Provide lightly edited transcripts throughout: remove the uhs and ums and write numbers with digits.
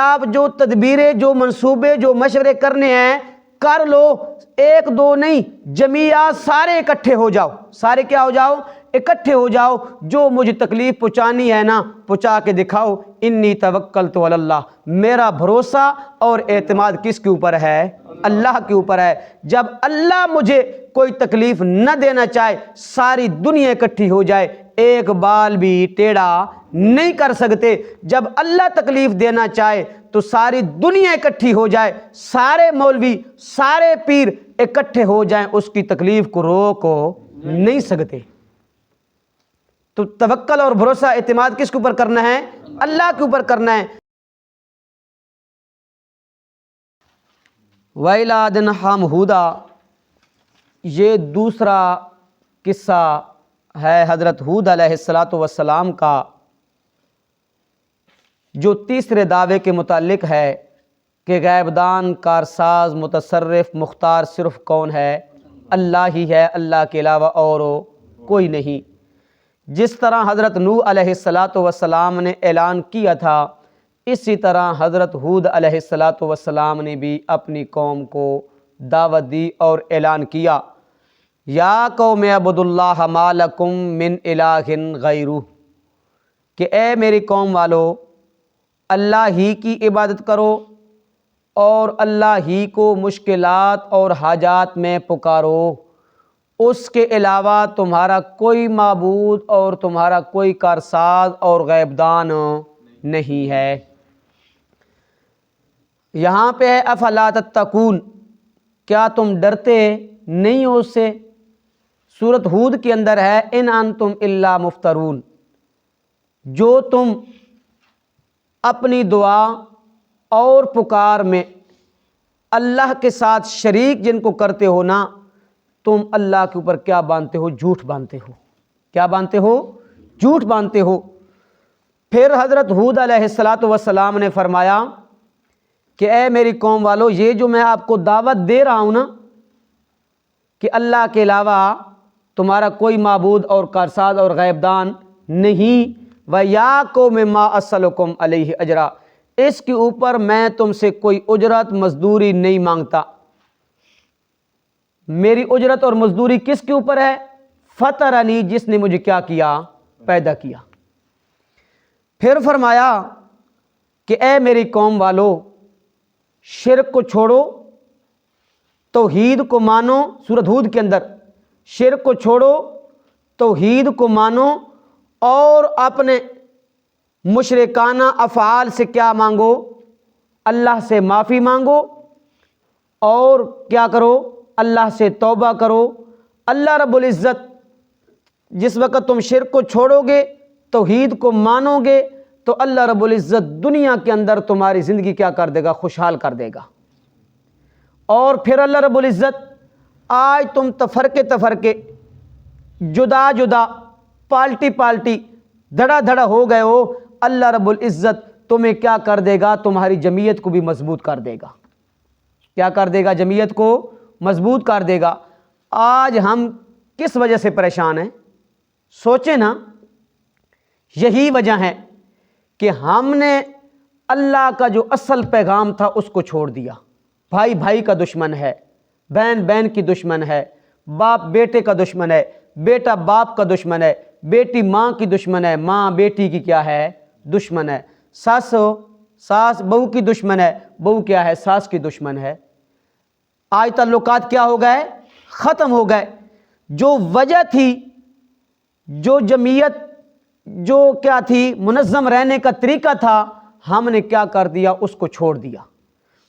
آپ جو تدبیریں، جو منصوبے، جو مشورے کرنے ہیں کر لو، ایک دو نہیں، جميعا سارے اکٹھے ہو جاؤ، سارے کیا ہو جاؤ؟ اکٹھے ہو جاؤ، جو مجھے تکلیف پہنچانی ہے نا پہنچا کے دکھاؤ۔ انی توکلت علی اللہ، میرا بھروسہ اور اعتماد کس کے اوپر ہے؟ اللہ کے اوپر ہے۔ جب اللہ مجھے کوئی تکلیف نہ دینا چاہے، ساری دنیا اکٹھی ہو جائے، ایک بال بھی ٹیڑھا نہیں کر سکتے۔ جب اللہ تکلیف دینا چاہے تو ساری دنیا اکٹھی ہو جائے، سارے مولوی، سارے پیر اکٹھے ہو جائیں، اس کی تکلیف کو روک نہیں سکتے۔ تو توکل اور بھروسہ، اعتماد کس کے اوپر کرنا ہے؟ اللہ کے اوپر کرنا ہے۔ وَإِلَىٰ عَادٍ أَخَاهُمْ هُودًا، یہ دوسرا قصہ ہے حضرت ہود علیہ السلام کا، جو تیسرے دعوے کے متعلق ہے کہ غیب دان، کارساز، متصرف، مختار صرف کون ہے؟ اللہ ہی ہے، اللہ کے علاوہ اور کوئی نہیں۔ جس طرح حضرت نوح علیہ السلام نے اعلان کیا تھا، اسی طرح حضرت ہود علیہ السلام نے بھی اپنی قوم کو دعوت دی اور اعلان کیا، یا قوم اعبدوا اللہ ما لکم من الہ غیرہ، کہ اے میری قوم والو، اللہ ہی کی عبادت کرو اور اللہ ہی کو مشکلات اور حاجات میں پکارو، اس کے علاوہ تمہارا کوئی معبود اور تمہارا کوئی کارساز اور غیب دان نہیں ہے۔ یہاں پہ ہے افلا تتقون، کیا تم ڈرتے نہیں ہو اس سے؟ سورۃ ہود کے اندر ہے ان انتم الا مفترون، جو تم اپنی دعا اور پکار میں اللہ کے ساتھ شریک جن کو کرتے ہو نا، تم اللہ کے اوپر کیا باندھتے ہو؟ جھوٹ باندھتے ہو۔ کیا باندھتے ہو؟ جھوٹ باندھتے ہو۔ پھر حضرت ہود علیہ السلام نے فرمایا کہ اے میری قوم والو، یہ جو میں آپ کو دعوت دے رہا ہوں نا کہ اللہ کے علاوہ تمہارا کوئی معبود اور کارساز اور غیب دان نہیں، وَيَا قَوْمِ مَا أَسْأَلُكُمْ عَلَيْهِ أَجْرًا، اس کے اوپر میں تم سے کوئی اجرت مزدوری نہیں مانگتا۔ میری اجرت اور مزدوری کس کے اوپر ہے؟ فطرنی، جس نے مجھے کیا کیا؟ پیدا کیا۔ پھر فرمایا کہ اے میری قوم والو، شرک کو چھوڑو، توحید کو مانو۔ سورۃ ہود کے اندر شرک کو چھوڑو، توحید کو مانو، اور اپنے مشرکانہ افعال سے کیا مانگو؟ اللہ سے معافی مانگو، اور کیا کرو؟ اللہ سے توبہ کرو۔ اللہ رب العزت جس وقت تم شرک کو چھوڑو گے، توحید کو مانو گے، تو اللہ رب العزت دنیا کے اندر تمہاری زندگی کیا کر دے گا؟ خوشحال کر دے گا۔ اور پھر اللہ رب العزت، آج تم تفرقے جدا جدا، پالٹی پالٹی، دھڑا دھڑا ہو گئے ہو، اللہ رب العزت تمہیں کیا کر دے گا؟ تمہاری جمعیت کو بھی مضبوط کر دے گا۔ کیا کر دے گا؟ جمعیت کو مضبوط کر دے گا۔ آج ہم کس وجہ سے پریشان ہیں؟ سوچیں نا، یہی وجہ ہے کہ ہم نے اللہ کا جو اصل پیغام تھا اس کو چھوڑ دیا۔ بھائی بھائی کا دشمن ہے، بہن بہن کی دشمن ہے، باپ بیٹے کا دشمن ہے، بیٹا باپ کا دشمن ہے، بیٹی ماں کی دشمن ہے، ماں بیٹی کی کیا ہے؟ دشمن ہے۔ ساس بہو کی دشمن ہے، بہو کیا ہے؟ ساس کی دشمن ہے۔ آج تعلقات کیا ہو گئے؟ ختم ہو گئے۔ جو وجہ تھی، جو جمعیت، جو کیا تھی، منظم رہنے کا طریقہ تھا، ہم نے کیا کر دیا؟ اس کو چھوڑ دیا۔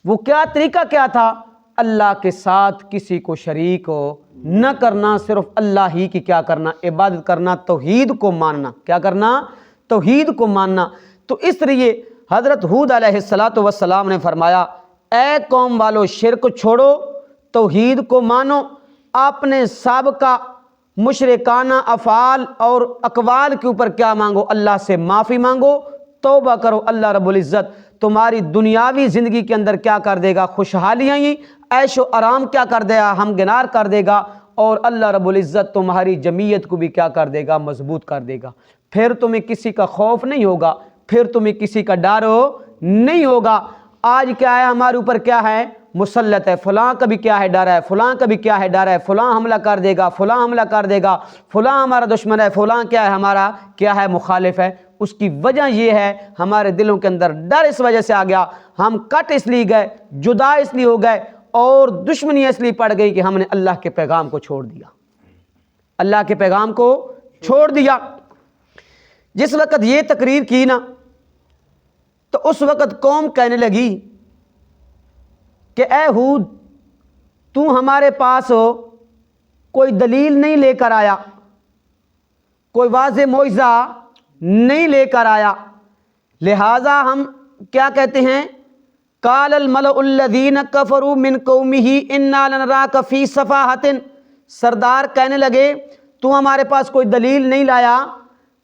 وہ کیا طریقہ کیا تھا؟ اللہ کے ساتھ کسی کو شریک نہ کرنا، صرف اللہ ہی کی کیا کرنا؟ عبادت کرنا، توحید کو ماننا۔ کیا کرنا؟ توحید کو ماننا۔ تو اس لیے حضرت ہود علیہ السلام نے فرمایا، اے قوم والو، شرک چھوڑو، توحید کو مانو، اپنے سابقہ مشرکانہ افعال اور اقوال کے اوپر کیا مانگو؟ اللہ سے معافی مانگو، توبہ کرو۔ اللہ رب العزت تمہاری دنیاوی زندگی کے اندر کیا کر دے گا؟ خوشحالیاں ہی، عیش و آرام کیا کر دے گا؟ ہمگنار کر دے گا۔ اور اللہ رب العزت تمہاری جمعیت کو بھی کیا کر دے گا؟ مضبوط کر دے گا۔ پھر تمہیں کسی کا خوف نہیں ہوگا، پھر تمہیں کسی کا ڈر نہیں ہوگا۔ آج کیا ہے ہمارے اوپر کیا ہے مسلط ہے، فلاں کا بھی کیا ہے ڈر ہے، فلاں کا بھی کیا ہے ڈر ہے، فلاں حملہ کر دے گا، فلاں حملہ کر دے گا، فلاں ہمارا دشمن ہے، فلاں کیا ہے ہمارا کیا ہے مخالف ہے۔ اس کی وجہ یہ ہے ہمارے دلوں کے اندر ڈر اس وجہ سے آ گیا، ہم کٹ اس لیے گئے، جدا اس لیے ہو گئے، اور دشمنی اس لیے پڑ گئی کہ ہم نے اللہ کے پیغام کو چھوڑ دیا، اللہ کے پیغام کو چھوڑ دیا۔ جس وقت یہ تقریر کی نا تو اس وقت قوم کہنے لگی کہ اے ہود، تو ہمارے پاس کوئی دلیل نہیں لے کر آیا، کوئی واضح معجزہ نہیں لے کر آیا، لہٰذا ہم کیا کہتے ہیں، قال الملأ الذین کفروا من قومہ انا لنراک فی سفاہۃ، سردار کہنے لگے تو ہمارے پاس کوئی دلیل نہیں لایا،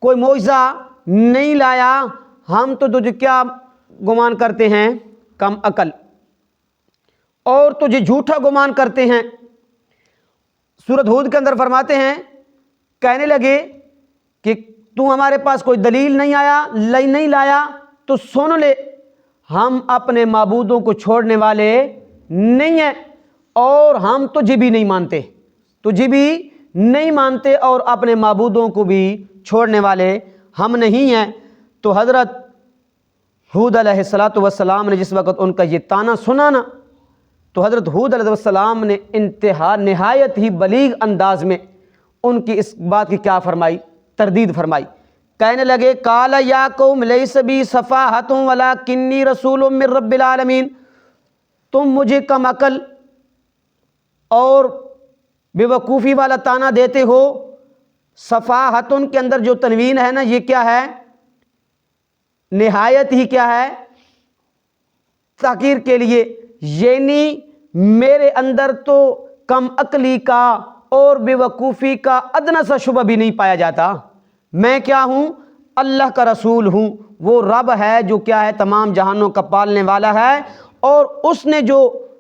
کوئی معجزہ نہیں لایا، ہم تو تجھے کیا گمان کرتے ہیں، کم عقل، اور تجھے جھوٹا گمان کرتے ہیں۔ سورۃ ہود کے اندر فرماتے ہیں، کہنے لگے کہ تو ہمارے پاس کوئی دلیل نہیں لایا تو سن لے، ہم اپنے معبودوں کو چھوڑنے والے نہیں ہیں، اور ہم تجھے بھی نہیں مانتے، تجھے بھی نہیں مانتے، اور اپنے معبودوں کو بھی چھوڑنے والے ہم نہیں ہیں۔ تو حضرت ہود علیہ السلام نے جس وقت ان کا یہ طعنہ سنا نا، تو حضرت ہود علیہ السلام نے نہایت ہی بلیغ انداز میں ان کی اس بات کی کیا فرمائی، تردید فرمائی۔ کہنے لگے قال یا قوم لیس بی سفاہۃ ولکنی رسول من رب العالمین، تم مجھے کم عقل اور بے وقوفی والا طعنہ دیتے ہو۔ سفاہۃ کے اندر جو تنوین ہے نا، یہ کیا ہے، نہایت ہی کیا ہے، تحقیر کے لیے، یعنی میرے اندر تو کم عقلی کا اور بے وقوفی کا ادنا سا شبہ بھی نہیں پایا جاتا۔ میں کیا ہوں، اللہ کا رسول ہوں، وہ رب ہے جو کیا ہے تمام جہانوں کا پالنے والا ہے، اور اس نے جو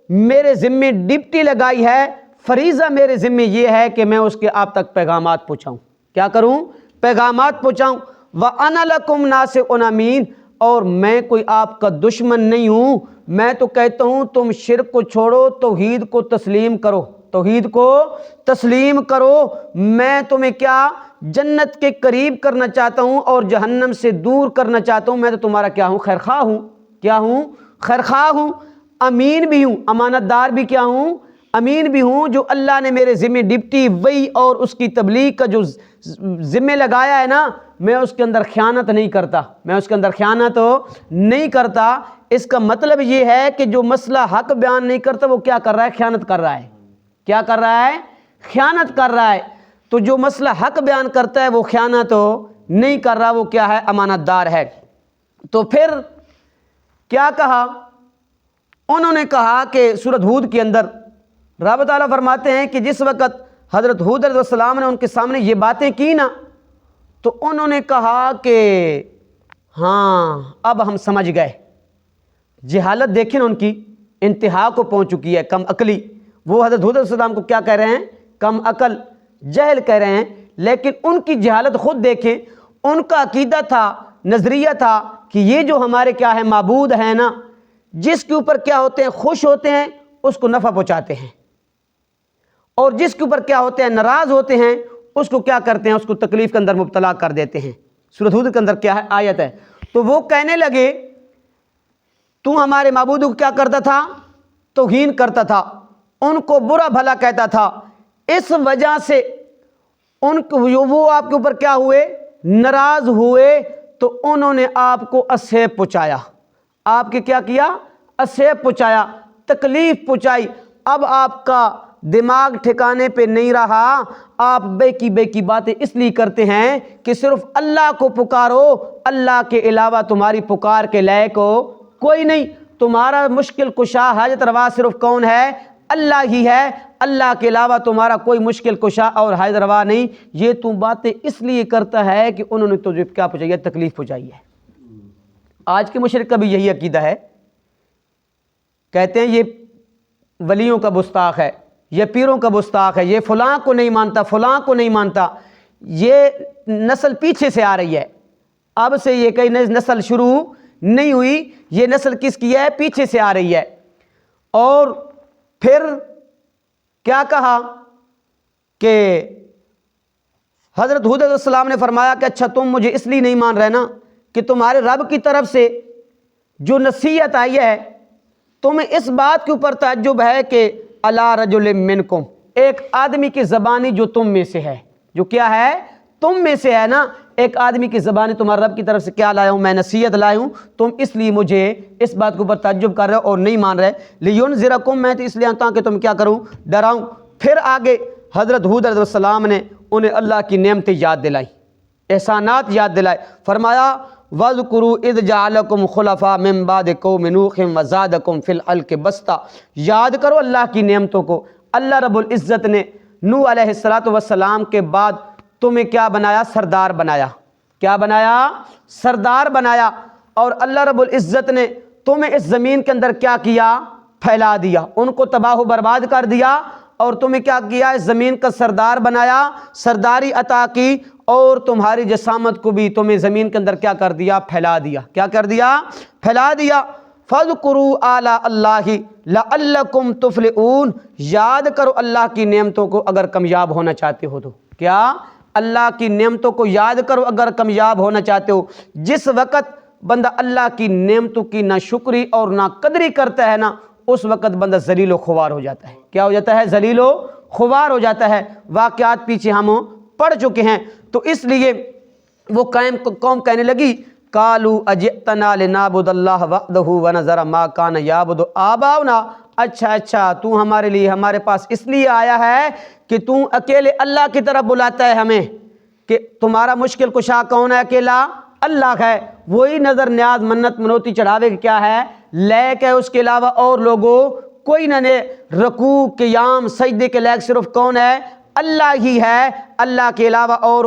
میرے ذمے ڈپٹی لگائی ہے، فریضہ میرے ذمے یہ ہے کہ میں اس کے آپ تک پیغامات پہنچاؤں، کیا کروں، پیغامات پہنچاؤں۔ وَأَنَا لَكُمْ نَاصِحٌ أَمِينٌ، اور میں کوئی آپ کا دشمن نہیں ہوں، میں تو کہتا ہوں تم شرک کو چھوڑو، توحید کو تسلیم کرو، توحید کو تسلیم کرو، میں تمہیں کیا جنت کے قریب کرنا چاہتا ہوں اور جہنم سے دور کرنا چاہتا ہوں۔ میں تو تمہارا کیا ہوں، خیر خواہ ہوں، کیا ہوں، خیر خواہ ہوں، امین بھی ہوں، امانت دار بھی کیا ہوں، امین بھی ہوں۔ جو اللہ نے میرے ذمہ ڈپٹی وہی اور اس کی تبلیغ کا جو ذمہ لگایا ہے نا، میں اس کے اندر خیانت نہیں کرتا، میں اس کے اندر خیانت نہیں کرتا۔ اس کا مطلب یہ ہے کہ جو مسئلہ حق بیان نہیں کرتا وہ کیا کر رہا ہے، خیانت کر رہا ہے، کیا کر رہا ہے، خیانت کر رہا ہے۔ تو جو مسئلہ حق بیان کرتا ہے وہ خیانت نہیں کر رہا، وہ کیا ہے، امانت دار ہے۔ تو پھر کیا کہا انہوں نے، کہا کہ سورۃ ہود کے اندر رب تعالیٰ فرماتے ہیں کہ جس وقت حضرت ہود علیہ السلام نے ان کے سامنے یہ باتیں کی نا، تو انہوں نے کہا کہ ہاں اب ہم سمجھ گئے۔ جہالت دیکھیں نا ان کی انتہا کو پہنچ چکی ہے، کم عقلی۔ وہ حضرت ہود علیہ السلام کو کیا کہہ رہے ہیں، کم عقل، جہل کہہ رہے ہیں، لیکن ان کی جہالت خود دیکھیں۔ ان کا عقیدہ تھا، نظریہ تھا کہ یہ جو ہمارے کیا ہے معبود ہیں نا، جس کے اوپر کیا ہوتے ہیں، خوش ہوتے ہیں اس کو نفع پہنچاتے ہیں، اور جس کے اوپر کیا ہوتے ہیں، ناراض ہوتے ہیں اس کو کیا کرتے ہیں، اس کو تکلیف کے اندر مبتلا کر دیتے ہیں۔ سورۃ ہود کے اندر کیا ہے، آیت ہے۔ تو وہ کہنے لگے تو ہمارے معبود کو کیا کرتا تھا، توہین کرتا تھا، ان کو برا بھلا کہتا تھا، اس وجہ سے ان کو وہ آپ کے اوپر کیا ہوئے، ناراض ہوئے، تو انہوں نے آپ کو عذاب پہنچایا، آپ کے کیا کیا، عذاب پہنچایا، تکلیف پہنچائی۔ اب آپ کا دماغ ٹھکانے پہ نہیں رہا، آپ بے کی باتیں اس لیے کرتے ہیں کہ صرف اللہ کو پکارو، اللہ کے علاوہ تمہاری پکار کے لائق کوئی نہیں، تمہارا مشکل کشا حاجت روا صرف کون ہے، اللہ ہی ہے، اللہ کے علاوہ تمہارا کوئی مشکل کشا اور حاجت روا نہیں۔ یہ تم باتیں اس لیے کرتا ہے کہ انہوں نے تجھے کیا پہنچائی ہے، تکلیف پہنچائی ہے۔ آج کے مشرک کا بھی یہی عقیدہ ہے، کہتے ہیں یہ ولیوں کا گستاخ ہے، یہ پیروں کا گستاخ ہے، یہ فلاں کو نہیں مانتا، فلاں کو نہیں مانتا۔ یہ نسل پیچھے سے آ رہی ہے، اب سے یہ کئی نسل شروع نہیں ہوئی، یہ نسل کس کی ہے؟ پیچھے سے آ رہی ہے۔ اور پھر کیا کہا کہ حضرت ہود علیہ السلام نے فرمایا کہ اچھا تم مجھے اس لیے نہیں مان رہے نا کہ تمہارے رب کی طرف سے جو نصیحت آئی ہے تمہیں اس بات کے اوپر تعجب ہے کہ الا رجل منکم، ایک آدمی کی زبانی جو تم میں سے ہے، جو کیا ہے؟ تم میں سے ہے نا، ایک آدمی کی زبانی تمہارے رب کی طرف سے کیا لایا ہوں؟ میں نصیحت لایا ہوں، تم اس لیے مجھے اس بات کے اوپر تعجب کر رہے ہو اور نہیں مان رہے۔ لینذرکم، میں تو اس لیے آتا ہوں کہ تم کیا کروں؟ ڈراؤں۔ پھر آگے حضرت ہود علیہ السلام نے انہیں اللہ کی نعمتیں یاد دلائی، احسانات یاد دلائے۔ فرمایا وَاذْكُرُوا إِذْ جَعَلَكُمْ خُلَفَاءَ مِن بَعْدِ قَوْمِ نُوحٍ وَزَادَكُمْ فِي الْخَلْقِ بَسْطًا، یاد کرو اللہ کی نعمتوں کو۔ اللہ رب العزت نے نوح علیہ السلام کے بعد تمہیں کیا بنایا؟ سردار بنایا۔ کیا بنایا؟ سردار بنایا۔ اور اللہ رب العزت نے تمہیں اس زمین کے اندر کیا کیا؟ پھیلا دیا، ان کو تباہ و برباد کر دیا، اور تمہیں کیا کیا؟ اس زمین کا سردار بنایا، سرداری عطا کی، اور تمہاری جسامت کو بھی تمہیں زمین کے اندر کیا کر دیا؟ پھیلا دیا۔ کیا کر دیا؟ پھیلا دیا۔ فَاذْكُرُوا آلاء اللَّهِ لَعَلَّكُمْ تُفْلِحُونَ، یاد کرو اللہ کی نعمتوں کو اگر کامیاب ہونا چاہتے ہو تو۔ کیا؟ اللہ کی نعمتوں کو یاد کرو اگر کامیاب ہونا چاہتے ہو۔ جس وقت بندہ اللہ کی نعمتوں کی نہ شکری اور نہ قدری کرتا ہے نا، اس وقت بندہ ذلیل و خوار ہو جاتا ہے۔ کیا ہو جاتا ہے؟ ذلیل و خوار ہو جاتا ہے۔ واقعات پیچھے ہم پڑھ چکے ہیں۔ تو اس لیے وہ قوم کہنے لگی قالوا اجئتنا لنعبد اللہ وحدہ ونذر ما کان یعبد آباؤنا، اچھا تو ہمارے لیے ہمارے پاس اس لیے آیا ہے کہ تو اکیلے اللہ کی طرف بلاتا ہے ہمیں، کہ تمہارا مشکل کشا کون ہے؟ اکیلا اللہ ہے، وہی نظر نیاز منت منوتی چڑھاوے کہ کیا ہے؟ لائق ہے، اس کے علاوہ اور لوگوں کوئی نہ رکوع قیام سجدے کے لائق صرف کون ہے؟ اللہ ہی ہے، اللہ کے علاوہ اور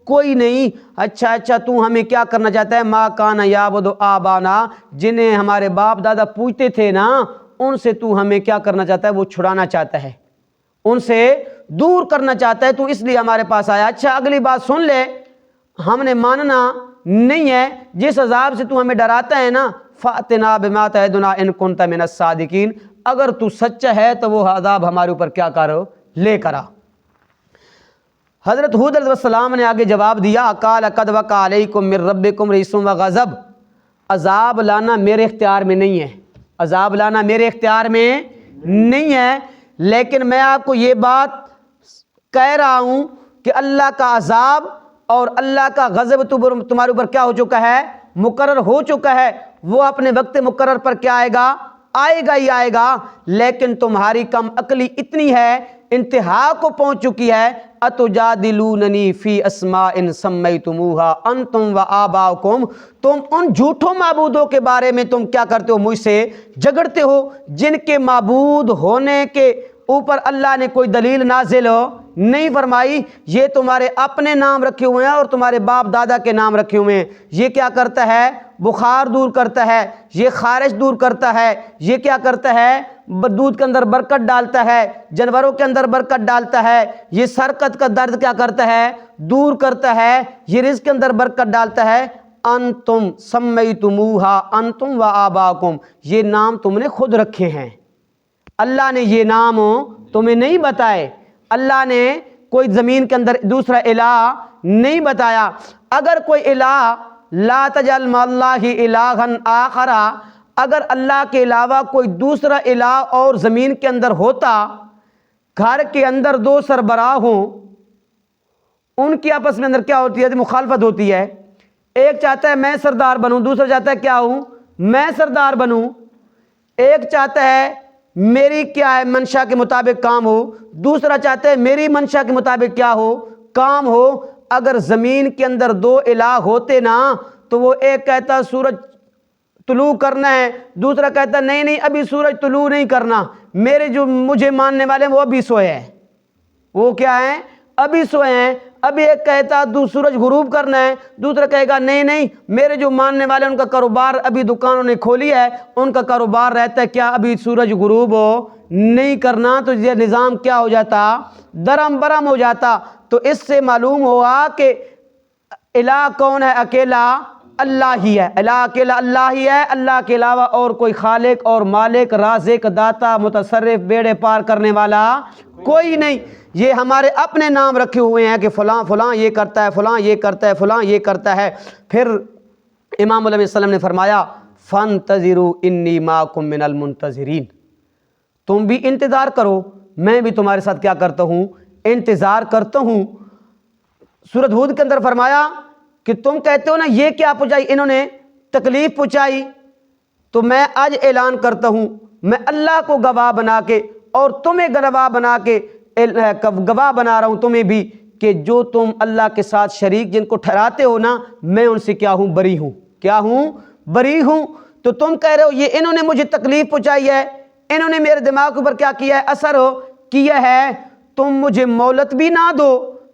کوئی نہیں۔ اچھا تو ہمیں کیا کرنا چاہتا ہے؟ ما کان یعبد آبانا، جنہیں ہمارے باپ دادا پوجتے تھے نا، ان سے تو ہمیں کیا کرنا چاہتا ہے؟ وہ چھڑانا چاہتا ہے، ان سے دور کرنا چاہتا ہے، تو اس لیے ہمارے پاس آیا۔ اچھا اگلی بات سن لے، ہم نے ماننا نہیں ہے، جس عذاب سے تو ہمیں ڈراتا ہے نا، فَأْتِنَا بِمَا تَعِدُنَا إِن كُنتَ مِنَ الصَّادِقِينَ، اگر تو سچا ہے تو وہ عذاب ہمارے اوپر کیا کرو؟ لے کرا۔ حضرت ہود علیہ السلام نے آگے جواب دیا قال قد وقع علیکم من ربکم رجس وغضب، عذاب لانا میرے اختیار میں نہیں ہے، عذاب لانا میرے اختیار میں نہیں ہے، لیکن میں آپ کو یہ بات کہہ رہا ہوں کہ اللہ کا عذاب اور اللہ کا غضب تمہارے اوپر کیا ہو چکا ہے؟ مقرر ہو چکا ہے۔ وہ اپنے وقت مقرر پر کیا آئے گا؟ آئے گا ہی آئے گا، لیکن تمہاری کم عقلی اتنی ہے، انتہا کو پہنچ چکی ہے۔ اتجادلوننی فی اسماء سمیتموہا انتم وآباؤکم، تم ان جھوٹوں معبودوں کے بارے میں تم کیا کرتے ہو؟ مجھ سے جھگڑتے ہو، جن کے معبود ہونے کے اوپر اللہ نے کوئی دلیل نازل نہیں فرمائی۔ یہ تمہارے اپنے نام رکھے ہوئے ہیں اور تمہارے باپ دادا کے نام رکھے ہوئے ہیں۔ یہ کیا کرتا ہے؟ بخار دور کرتا ہے، یہ خارش دور کرتا ہے، یہ کیا کرتا ہے؟ دودھ کے اندر برکت ڈالتا ہے، جانوروں کے اندر برکت ڈالتا ہے، یہ سرکت کا درد کیا کرتا ہے؟ دور کرتا ہے، یہ رزق کے اندر برکت ڈالتا ہے۔ انتم سمیتموہا انتم وآباؤکم، یہ نام تم نے خود رکھے ہیں، اللہ نے یہ نام تمہیں نہیں بتائے، اللہ نے کوئی زمین کے اندر دوسرا الہ نہیں بتایا۔ اگر کوئی الہ لا تجعل مع اللہ الہا آخر، اگر اللہ کے علاوہ کوئی دوسرا الہ اور زمین کے اندر ہوتا، گھر کے اندر دو سربراہ ہوں، ان کی آپس میں اندر کیا ہوتی ہے؟ مخالفت ہوتی ہے۔ ایک چاہتا ہے میں سردار بنوں، دوسرا چاہتا ہے کیا ہوں؟ میں سردار بنوں۔ ایک چاہتا ہے میری کیا ہے منشا کے مطابق کام ہو، دوسرا چاہتا ہے میری منشا کے مطابق کیا ہو؟ کام ہو۔ اگر زمین کے اندر دو الہ ہوتے نا، تو وہ ایک کہتا سورج طلوع کرنا ہے، دوسرا کہتا نہیں ابھی سورج طلوع نہیں کرنا، میرے جو مجھے ماننے والے ہیں وہ ابھی سوئے ہیں، وہ کیا ہیں؟ ابھی سوئے ہیں۔ ابھی ایک کہتا سورج غروب کرنا ہے، دوسرا کہے گا نہیں میرے جو ماننے والے ہیں ان کا کاروبار ابھی دکانوں نے کھولی ہے، ان کا کاروبار رہتا ہے کیا ابھی سورج غروب نہیں کرنا، تو یہ نظام کیا ہو جاتا؟ درم برم ہو جاتا۔ تو اس سے معلوم ہوا کہ الہ کون ہے؟ اکیلا اللہ ہی ہے، الہ کے اللہ ہی ہے، اللہ کے علاوہ اور کوئی خالق اور مالک، رازق، داتا، متصرف، بیڑے پار کرنے والا کوئی نہیں۔ یہ ہمارے اپنے نام رکھے ہوئے ہیں کہ فلاں فلاں یہ کرتا ہے، فلاں یہ کرتا ہے، فلاں یہ کرتا ہے۔ پھر امام علیہ السلام نے فرمایا فانتظروا انی معکم من المنتظرین، تم بھی انتظار کرو، میں بھی تمہارے ساتھ کیا کرتا ہوں، انتظار کرتا ہوں۔ سورۃ ہود کے اندر فرمایا کہ تم کہتے ہو نا یہ کیا پہنچائی، انہوں نے تکلیف پہنچائی، تو میں آج اعلان کرتا ہوں، میں اللہ کو گواہ بنا کے اور تمہیں گواہ بنا کے گواہ بنا رہا ہوں تمہیں بھی، کہ جو تم اللہ کے ساتھ شریک جن کو ٹھہراتے ہو نا، میں ان سے کیا ہوں، بری ہوں۔ کیا ہوں؟ بری ہوں۔ تو تم کہہ رہے ہو یہ انہوں نے مجھے تکلیف پہنچائی ہے، انہوں نے میرے دماغ کے اوپر کیا کیا ہے، اثر کیا ہے، تم مجھے مہلت بھی نہ دو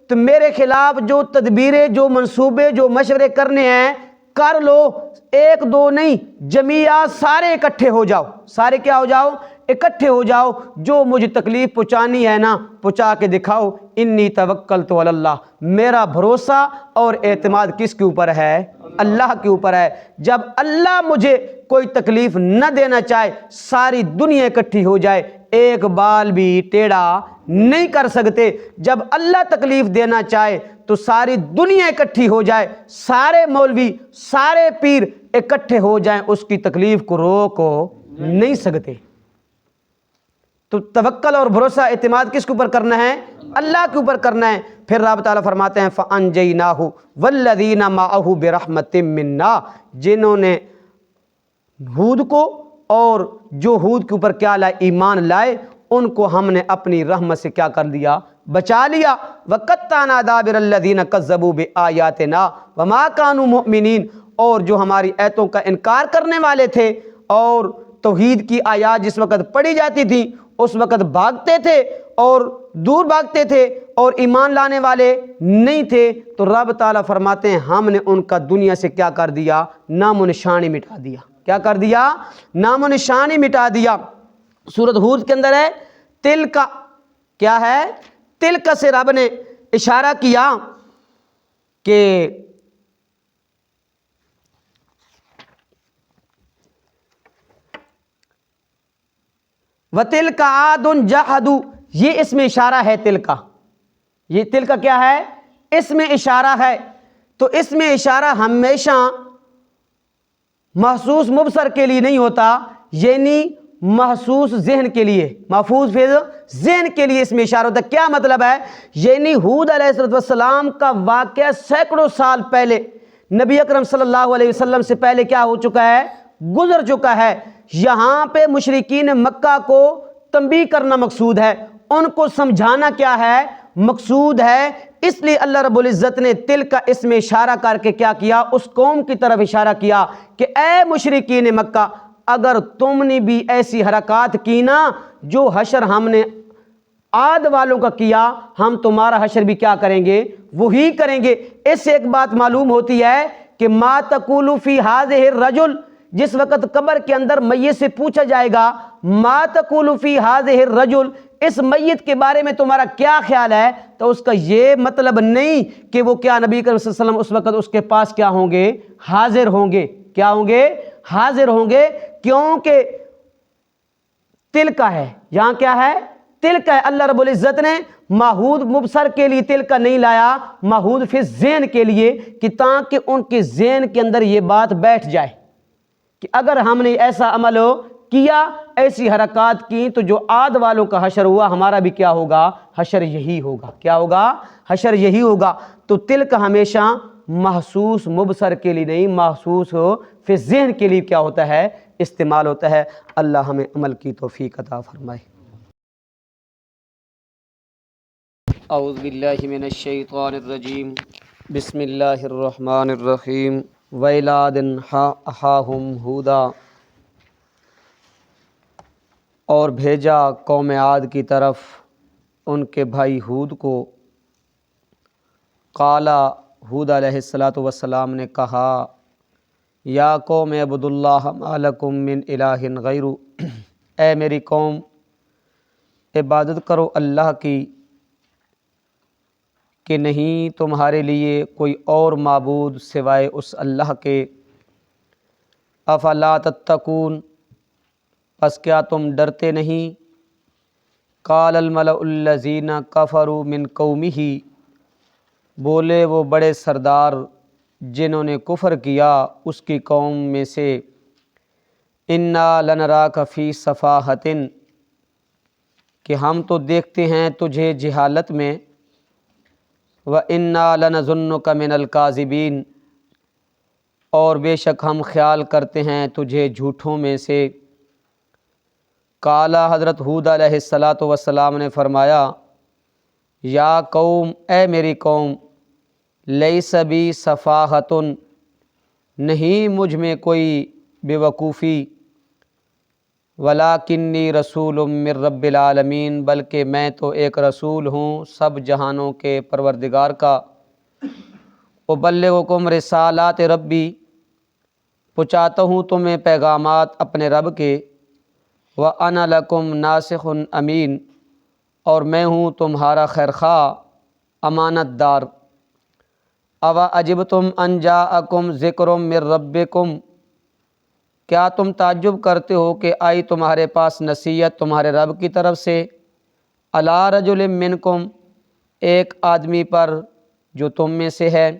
تو میرے خلاف جو تدبیریں، جو منصوبے، جو مشورے کرنے ہیں کر لو، ایک دو نہیں، جميعا سارے اکٹھے ہو جاؤ، سارے کیا ہو جاؤ، اکٹھے ہو جاؤ، جو مجھے تکلیف پہنچانی ہے نا پہنچا کے دکھاؤ۔ انی توکلت علی اللہ، میرا بھروسہ اور اعتماد کس کے اوپر ہے؟ اللہ کے اوپر ہے۔ جب اللہ مجھے کوئی تکلیف نہ دینا چاہے، ساری دنیا اکٹھی ہو جائے، ایک بال بھی ٹیڑھا نہیں کر سکتے۔ جب اللہ تکلیف دینا چاہے تو ساری دنیا اکٹھی ہو جائے، سارے مولوی، سارے پیر اکٹھے ہو جائیں، اس کی تکلیف کو روک نہیں سکتے۔ تو توکل اور بھروسہ، اعتماد کس کے اوپر کرنا ہے؟ اللہ کے اوپر کرنا ہے۔ پھر رب تعالیٰ فرماتے ہیں فَأَنْجَيْنَاهُ وَالَّذِينَ مَعَهُ بِرَحْمَةٍ مِّنَّا، جنہوں نے ہود کو اور جو ہود کے اوپر کیا لائے، ایمان لائے، ان کو ہم نے اپنی رحمت سے کیا کر دیا؟ بچا لیا۔ وَقَطَّعْنَا دَابِرَ الَّذِينَ كَذَّبُوا بِآيَاتِنَا وَمَا كَانُوا مُؤْمِنِينَ، اور جو ہماری آیتوں کا انکار کرنے والے تھے اور توحید کی آیات جس وقت پڑھی جاتی تھی اس وقت بھاگتے تھے اور دور بھاگتے تھے اور ایمان لانے والے نہیں تھے، تو رب تعالیٰ فرماتے ہیں ہم نے ان کا دنیا سے کیا کر دیا؟ نام و نشانی مٹا دیا۔ کیا کر دیا؟ نام و نشانی مٹا دیا۔ سورۃ ہود کے اندر ہے تل کا، کیا ہے؟ تل کا سے رب نے اشارہ کیا کہ وَتِلْكَ عَادٌ جَحَدُوا، یہ اس میں اشارہ ہے تل کا، یہ تل کا کیا ہے؟ اس میں اشارہ ہے۔ تو اس میں اشارہ ہمیشہ محسوس مبصر کے لیے نہیں ہوتا، یعنی محسوس ذہن کے لیے، محفوظ فی ذہن کے لیے اس میں اشارہ ہوتا ہے۔ کیا مطلب ہے؟ یعنی ہود علیہ السلام کا واقعہ سینکڑوں سال پہلے نبی اکرم صلی اللہ علیہ وسلم سے پہلے کیا ہو چکا ہے؟ گزر چکا ہے۔ یہاں پہ مشرکین مکہ کو تنبیہ کرنا مقصود ہے، ان کو سمجھانا کیا ہے؟ مقصود ہے۔ اس لیے اللہ رب العزت نے تل کا اس میں اشارہ کر کے کیا کیا؟ اس قوم کی طرف اشارہ کیا کہ اے مشرکین مکہ، اگر تم نے بھی ایسی حرکات کی نا جو حشر ہم نے عاد والوں کا کیا، ہم تمہارا حشر بھی کیا کریں گے؟ وہی کریں گے۔ اس سے ایک بات معلوم ہوتی ہے کہ ما تقول فی ھذہ الرجل، جس وقت قبر کے اندر میت سے پوچھا جائے گا ما تقول فی ھذہ الرجل، اس میت کے بارے میں تمہارا کیا خیال ہے، تو اس کا یہ مطلب نہیں کہ وہ کیا نبی کریم صلی اللہ علیہ وسلم اس وقت اس کے پاس کیا ہوں گے؟ حاضر ہوں گے۔ کیا ہوں گے؟ حاضر ہوں گے، کیونکہ تل کا ہے، یہاں کیا ہے؟ تل کا ہے۔ اللہ رب العزت نے محود مبصر کے لیے تل کا نہیں لایا، محود فی ذہن کے لیے، کہ تاکہ ان کے ذہن کے اندر یہ بات بیٹھ جائے کہ اگر ہم نے ایسا عمل کیا، ایسی حرکات کی، تو جو عاد والوں کا حشر ہوا ہمارا بھی کیا ہوگا؟ حشر یہی ہوگا۔ کیا ہوگا؟ حشر یہی ہوگا۔ تو تل کا ہمیشہ محسوس مبصر کے لیے نہیں، محسوس فی ذہن کے لیے کیا ہوتا ہے؟ استعمال ہوتا ہے۔ اللہ ہمیں عمل کی توفیق عطا فرمائے۔ اعوذ باللہ من الشیطان الرجیم، بسم اللہ الرحمن الرحیم۔ وَإِلَىٰ عَادٍ أَخَاهُمْ هُودًا، اور بھیجا قوم عاد کی طرف ان کے بھائی ہود کو۔ قال، ہود علیہ السلام نے کہا، یا قوم اعبدوا اللہ ما لکم من الہ غیرہ، اے میری قوم عبادت کرو اللہ کی کہ نہیں تمہارے لیے کوئی اور معبود سوائے اس اللہ کے۔ افلا تتقون، پس کیا تم ڈرتے نہیں؟ قال الملأ الذین کفروا من قومہ، بولے وہ بڑے سردار جنہوں نے کفر کیا اس کی قوم میں سے، انا لنراک فی سفاہۃ، کہ ہم تو دیکھتے ہیں تجھے جہالت میں، وَإِنَّا لَنَظُنُّكَ مِنَ الْكَاذِبِينَ، اور بے شک ہم خیال کرتے ہیں تجھے جھوٹوں میں سے۔ قالا، حضرت ہود علیہ السلام نے فرمایا، یا قوم، اے میری قوم، لیس بی سفاہۃ، نہیں مجھ میں کوئی بے وقوفی، ولکنی رسول من رب العالمین، بلکہ میں تو ایک رسول ہوں سب جہانوں کے پروردگار کا، ابلغکم رسالات ربی، پہنچاتا ہوں تمہیں پیغامات اپنے رب کے، وانا لکم ناصح امین، اور میں ہوں تمہارا خیرخواہ امانت دار۔ اوا عجبتم ان جاءکم ذکر من ربکم، کیا تم تعجب کرتے ہو کہ آئی تمہارے پاس نصیحت تمہارے رب کی طرف سے، علی رجل منکم، ایک آدمی پر جو تم میں سے ہے،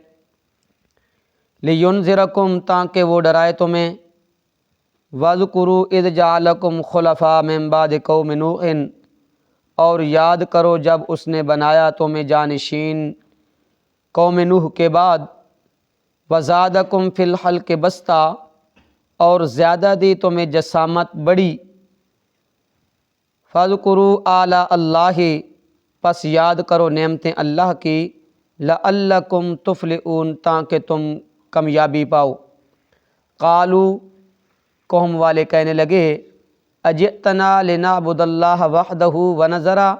لینذرکم، تاکہ وہ ڈرائے تمہیں، وَاذْکُرُوا اذ جعلکم خلفاء من بعد قوم نوح، اور یاد کرو جب اس نے بنایا تمہیں جانشین قوم نوح کے بعد، وزادکم فی الخلق بسطا، اور زیادہ دی تمہیں جسامت بڑی، فاذکروا آلاء اللہ، پس یاد کرو نعمتیں اللہ کی، لعلکم تفلحون، تاکہ تم کامیابی پاؤ۔ قالوا، قوم والے کہنے لگے، اجئتنا لنعبد اللہ وحدہ ونذرا،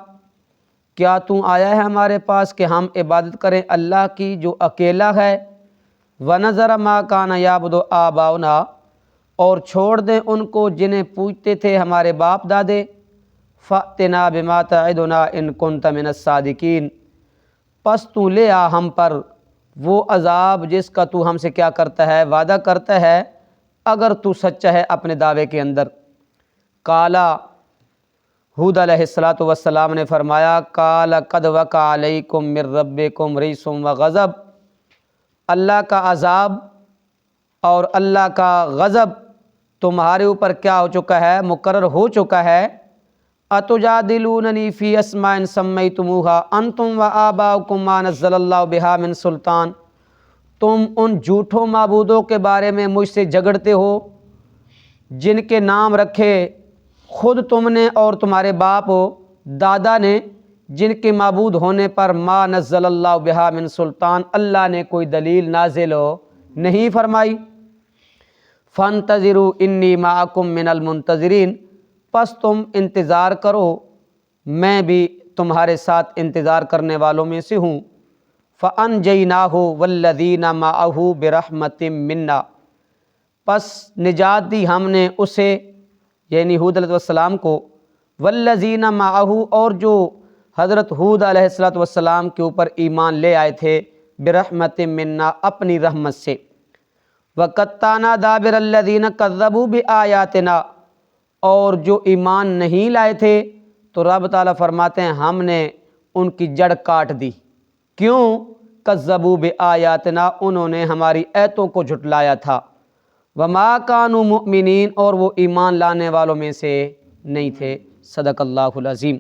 کیا تو آیا ہے ہمارے پاس کہ ہم عبادت کریں اللہ کی جو اکیلا ہے، ونذر ما کان یعبد آباؤنا، اور چھوڑ دیں ان کو جنہیں پوجتے تھے ہمارے باپ دادے، فأتنا بما تعدنا ان کنت من الصادقین، پس تو لے آ ہم پر وہ عذاب جس کا تو ہم سے کیا کرتا ہے، وعدہ کرتا ہے، اگر تو سچا ہے اپنے دعوے کے اندر۔ قالا، ہود علیہ السلام نے فرمایا، قال قد وقع علیکم من ربکم رجس وغضب، اللہ کا عذاب اور اللہ کا غضب تمہارے اوپر کیا ہو چکا ہے، مقرر ہو چکا ہے۔ اتجادلوننی فی اسماء سمیتموہا انتم وآباؤکم ما نزل اللہ بہا من سلطان، تم ان جھوٹوں معبودوں کے بارے میں مجھ سے جھگڑتے ہو جن کے نام رکھے خود تم نے اور تمہارے باپ دادا نے، جن کے معبود ہونے پر ما نزل اللہ بہا من سلطان، اللہ نے کوئی دلیل نازل نہیں فرمائی۔ فانتظروا انی معکم من المنتظرین، پس تم انتظار کرو میں بھی تمہارے ساتھ انتظار کرنے والوں میں سے ہوں۔ فانجیناہ والذین معہ برحمت منا، پس نجات دی ہم نے اسے یعنی ہود علیہ السلام کو، والذین معہ، اور جو حضرت ہود علیہ السلام کے اوپر ایمان لے آئے تھے، برحمت منا، اپنی رحمت سے۔ وقطعنا دابر الذین کذبوا بآیاتنا، اور جو ایمان نہیں لائے تھے تو رب تعالیٰ فرماتے ہیں ہم نے ان کی جڑ کاٹ دی۔ کیوں؟ کذبوا بآیاتنا، انہوں نے ہماری ایتوں کو جھٹلایا تھا، وما کانوا مؤمنین، اور وہ ایمان لانے والوں میں سے نہیں تھے۔ صدق اللہ العظیم۔